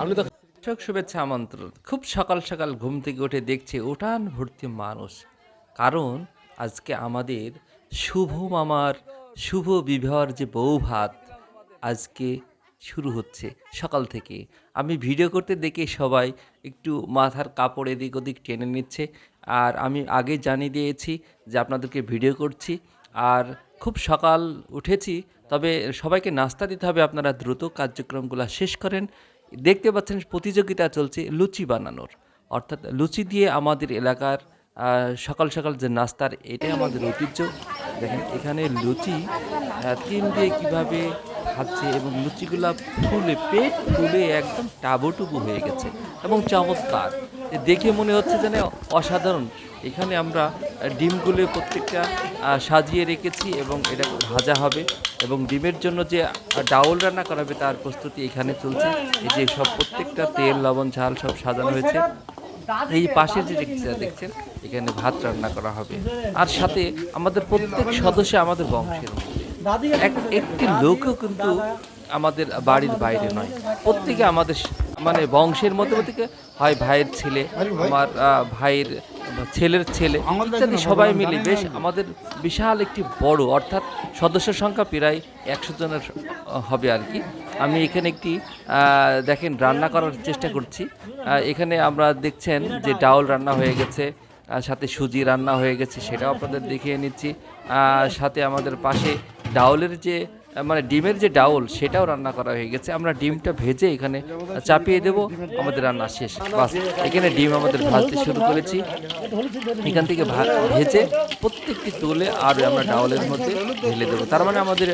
আপনি তো শুভেচ্ছা আমন্ত্রণ। খুব সকাল সকাল ঘুম থেকে উঠে দেখছি উঠান ভর্তি মানুষ, কারণ আজকে আমাদের শুভ মামার শুভ বিবাহর যে বউ ভাত আজকে শুরু হচ্ছে সকাল থেকে। আমি ভিডিও করতে দেখে সবাই একটু মাথার কাপড় এদিক ওদিক টেনে নিচ্ছে, আর আমি আগে জানিয়ে দিয়েছি যে আপনাদেরকে ভিডিও করছি। আর খুব সকাল উঠেছি, তবে সবাইকে নাস্তা দিতে হবে, আপনারা দ্রুত কার্যক্রমগুলো শেষ করেন। দেখতে পাচ্ছেন প্রতিযোগিতা চলছে লুচি বানানোর, অর্থাৎ লুচি দিয়ে আমাদের এলাকার সকাল সকাল যে নাস্তার, এটাই আমাদের ঐতিহ্য। দেখেন এখানে লুচি তিল দিয়ে কীভাবে খাচ্ছে, এবং লুচিগুলা ফুলে পেট ফুলে একদম টাবুটুবু হয়ে গেছে এবং চমৎকার দেখে মনে হচ্ছে যেন অসাধারণ। এখানে আমরা ডিমগুলো প্রত্যেকটা সাজিয়ে রেখেছি এবং এটা ভাজা হবে, এবং ডিমের জন্য যে ডাউল রান্না করা হবে তার প্রস্তুতি এখানে চলছে। এই যে সব প্রত্যেকটা তেল লবণ ঝাল সব সাজানো হয়েছে। এই পাশে যে দেখছেন এখানে ভাত রান্না করা হবে, আর সাথে আমাদের প্রত্যেক সদস্য আমাদের বংশের একটি লোকও কিন্তু আমাদের বাড়ির বাইরে নয়, প্রত্যেকে আমাদের মানে বংশের মধ্যে থেকে হয় ভাইয়ের ছেলে, আমার ভাইয়ের ছেলের ছেলে ইত্যাদি সবাই মিলে বেশ আমাদের বিশাল একটি বড়, অর্থাৎ সদস্য সংখ্যা প্রায় 100 জনের হবে আর কি। আমি এখানে একটি দেখেন রান্না করার চেষ্টা করছি। এখানে আমরা দেখছেন যে ডাউল রান্না হয়ে গেছে, সাথে সুজি রান্না হয়ে গেছে, সেটাও আপনাদের দেখিয়ে নিচ্ছি। সাথে আমাদের পাশে ডাউলের যে মানে ডিমের যে ডাউল সেটাও রান্না করা হয়ে গেছে। আমরা ডিমটা ভেজে এখানে চাপিয়ে দেব, আমাদের রান্না শেষ। বাস, এখানে ডিম আমাদের ভাজতে শুরু করেছি। এখান থেকে ভেজে প্রত্যেকটি তুলে আর আমরা ডাউলের মধ্যে ঢেলে দেবো, তার মানে আমাদের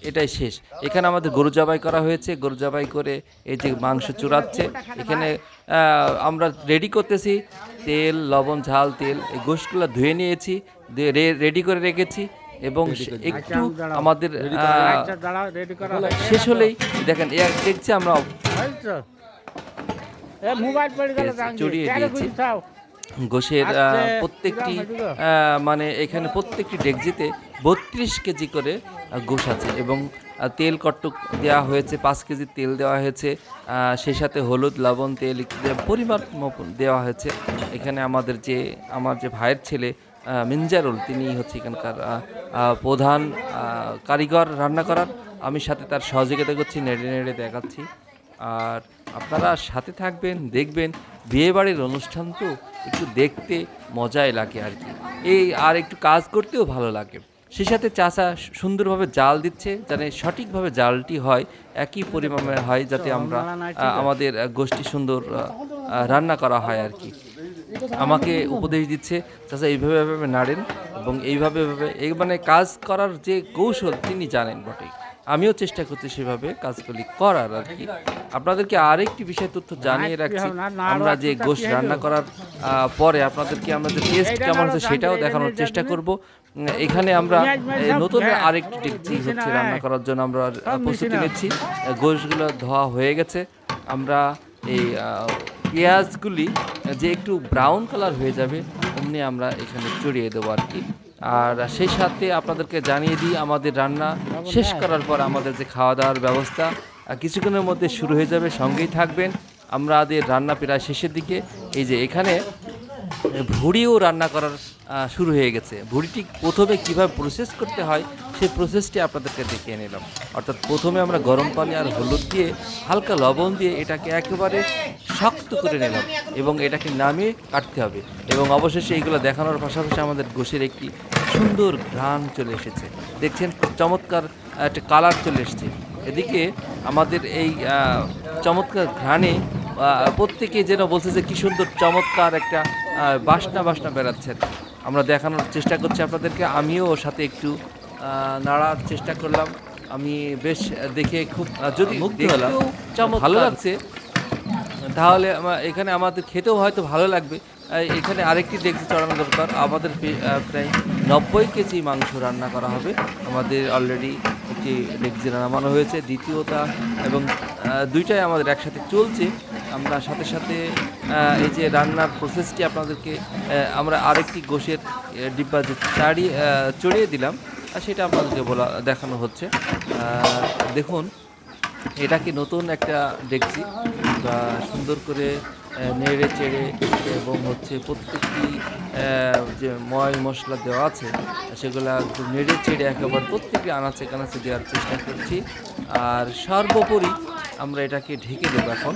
এটাই শেষ। এখানে আমাদের গরু জবাই করা হয়েছে, গরু জবাই করে এই যে মাংস চুরাচ্ছে, এখানে আমরা রেডি করতেছি। তেল লবণ ঝাল তেল এই গোশগুলো ধুয়ে নিয়েছি, রেডি করে রেখেছি, এবং একটু আমাদের শেষ হলেই দেখেন দেখছি আমরা চড়িয়ে দিয়েছি গোশের প্রত্যেকটি মানে এখানে প্রত্যেকটি ডেকজিতে 32 কেজি করে গোশ আছে, এবং তেল কট্টুক দেওয়া হয়েছে, 5 কেজি তেল দেওয়া হয়েছে, সেই সাথে হলুদ লবণ তেল পরিমাণ দেওয়া হয়েছে। এখানে আমার যে ভাইয়ের ছেলে মিনজারুল, তিনি হচ্ছে এখানকার প্রধান কারিগর রান্না করার। আমি সাথে তার সহযোগিতা করছি, নেড়ে নেড়ে দেখাচ্ছি। আর আপনারা সাথে থাকবেন, দেখবেন বিয়েবাড়ির অনুষ্ঠান তো একটু দেখতে মজাই লাগে আর কি, আর একটু কাজ করতেও ভালো লাগে। সেই সাথে চাচা সুন্দরভাবে জাল দিচ্ছে, যাতে সঠিকভাবে জালটি হয়, একই পরিমাণে হয়, যাতে আমরা আমাদের গোষ্ঠী সুন্দর রান্না করা হয় আর কি। আমাকে উপদেশ দিচ্ছে, চাচা এইভাবে এভাবে নাড়েন, এবং এইভাবে এই মানে কাজ করার যে কৌশল তিনি জানেন বটে। আমিও চেষ্টা করছি সেভাবে কাজগুলি করার আর কি। আপনাদেরকে আরেকটি বিষয় তথ্য জানিয়ে রাখছি, আমরা যে গোশ রান্না করার পরে আপনাদেরকে আমরা যে টেস্ট কেমন হচ্ছে সেটাও দেখানোর চেষ্টা করব। এখানে আমরা নতুন আরেকটি ডেকচি হচ্ছে রান্না করার জন্য আমরা প্রস্তুতি নিচ্ছি। গোশগুলো ধোয়া হয়ে গেছে, আমরা এই পেঁয়াজগুলি যে একটু ব্রাউন কালার হয়ে যাবে অমনি আমরা এখানে চড়িয়ে দেবো আর কি। আর সেই সাথে আপনাদেরকে জানিয়ে দিই, আমাদের রান্না শেষ করার পর আমাদের যে খাওয়া দাওয়ার ব্যবস্থা কিছুক্ষণের মধ্যে শুরু হয়ে যাবে, সঙ্গেই থাকবেন। আমাদের রান্না প্রায় শেষের দিকে। এই যে এখানে ভুড়িও রান্না করার শুরু হয়ে গেছে। ভুড়িটি প্রথমে কিভাবে প্রসেস করতে হয় সেই প্রসেসটি আপনাদেরকে দেখিয়ে নিলাম। অর্থাৎ প্রথমে আমরা গরম পানি আর হলুদ দিয়ে হালকা লবণ দিয়ে এটাকে একেবারে শক্ত করে নিলাম, এবং এটাকে নামিয়ে কাটতে হবে, এবং অবশেষে এইগুলো দেখানোর পাশাপাশি আমাদের গোশের একটি সুন্দর ঘ্রাণ চলে এসেছে। দেখছেন চমৎকার একটা কালার চলে এসেছে। এদিকে আমাদের এই চমৎকার ঘ্রাণে প্রত্যেকে যেন বলছে যে কী সুন্দর চমৎকার একটা বাসনা বেড়াচ্ছে। আমরা দেখানোর চেষ্টা করছি আপনাদেরকে, আমিও সাথে একটু নাড়ার চেষ্টা করলাম। আমি বেশ দেখে খুব যদি মুগ্ধ হলাম, ভালো লাগছে, তাহলে এখানে আমাদের খেতেও হয়তো ভালো লাগবে। এখানে আরেকটি ডেকচি চড়ানো দরকার। আমাদের প্রায় 90 কেজি মাংস রান্না করা হবে। আমাদের অলরেডি একটি ডেকচি নামানো হয়েছে, দ্বিতীয়টা এবং দুইটাই আমাদের একসাথে চলছে। আমরা সাথে সাথে এই যে রান্নার প্রসেসটি আপনাদেরকে আমরা আরেকটি গোশের ডিব্বা যে চড়িয়ে দিলাম, সেটা আপনাদেরকে দেখানো হচ্ছে। দেখুন, এটা কি নতুন একটা ডেকচি, বা সুন্দর করে নেড়ে চেড়ে এবং হচ্ছে প্রত্যেকটি যে মশলা দেওয়া আছে সেগুলো একদম নেড়ে চেড়ে একেবারে প্রত্যেকটি আনাচে কানাচে দেওয়ার চেষ্টা করছি। আর সর্বোপরি আমরা এটাকে ঢেকে দেবো এখন।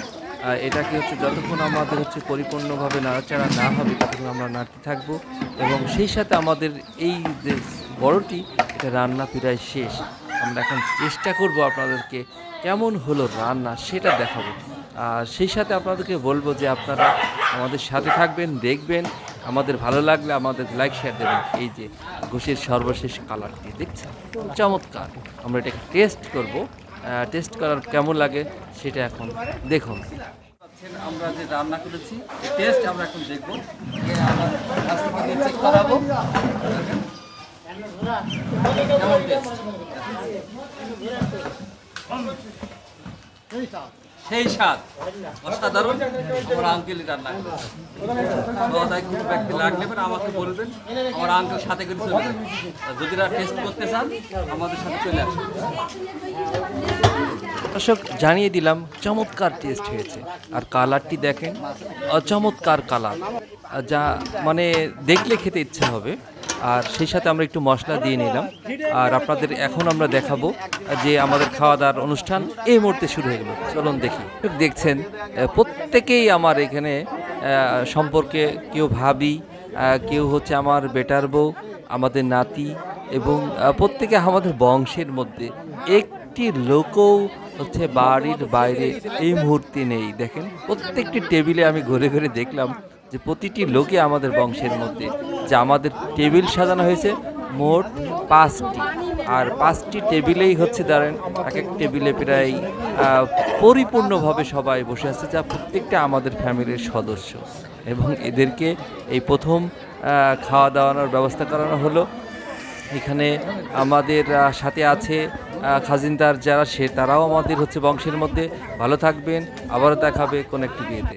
এটাকে হচ্ছে যতক্ষণ আমাদের হচ্ছে পরিপূর্ণভাবে নাড়াচাড়া না হবে ততক্ষণ আমরা নাড়তে থাকবো, এবং সেই সাথে আমাদের এই যে বড়টি এটা রান্না প্রায় শেষ। আমরা এখন চেষ্টা করব আপনাদেরকে কেমন হলো রান্না সেটা দেখাবো। আর সেই সাথে আপনাদেরকে বলবো যে আপনারা আমাদের সাথে থাকবেন, দেখবেন, আমাদের ভালো লাগলে আমাদের লাইক শেয়ার দেবেন। এই যে গোশের সর্বশেষ কালারটি দেখছেন, চমৎকার। আমরা এটাকে টেস্ট করব, টেস্ট করার কেমন লাগে সেটা এখন দেখুন। আমরা যে রান্না করেছি টেস্ট আমরা এখন দেখবো, চেক করাবো কেমন টেস্ট। সেই স্বাদ অসাধারণ। আমার আঙ্কেলই রান্না করেছে। কোনো ব্যক্তি লাগলে আমাকে বলবেন, আমার আঙ্কেল সাথে করে চলে যাবেন। যদি টেস্ট করতে চান আমাদের সাথে চলে আসুন। দর্শক, জানিয়ে দিলাম চমৎকার টেস্ট হয়েছে। আর কালারটি দেখেন, চমৎকার কালার, যা মানে দেখলে খেতে ইচ্ছা হবে। আর সেই সাথে আমরা একটু মশলা দিয়ে নিলাম। আর আপনাদের এখন আমরা দেখাবো যে আমাদের খাওয়া দাওয়ার অনুষ্ঠান এই মুহূর্তে শুরু হয়ে গেল। চলুন দেখি। দেখছেন প্রত্যেকেই আমার এখানে সম্পর্কে, কেউ ভাবি, কেউ হচ্ছে আমার বেটার বউ, আমাদের নাতি, এবং প্রত্যেকে আমাদের বংশের মধ্যে। একটি লোকও হচ্ছে বাড়ির বাইরে এই মুহূর্তে নেই। দেখেন প্রত্যেকটি টেবিলে আমি ঘুরে ঘুরে দেখলাম যে প্রতিটি লোকে আমাদের বংশের মধ্যে। যে আমাদের টেবিল সাজানো হয়েছে মোট 5টি, আর 5টি টেবিলেই হচ্ছে দাঁড়ান এক এক টেবিলে প্রায় পরিপূর্ণভাবে সবাই বসে আছে, যা প্রত্যেকটা আমাদের ফ্যামিলির সদস্য। এবং এদেরকে এই প্রথম খাওয়া দাওয়ানোর ব্যবস্থা করানো হলো। এখানে আমাদের সাথে আছে খাজিনদার যারা, তারাও আমাদের হচ্ছে বংশের মধ্যে। ভালো থাকবেন, আবারও দেখাবে কোন একটি বিয়েতে।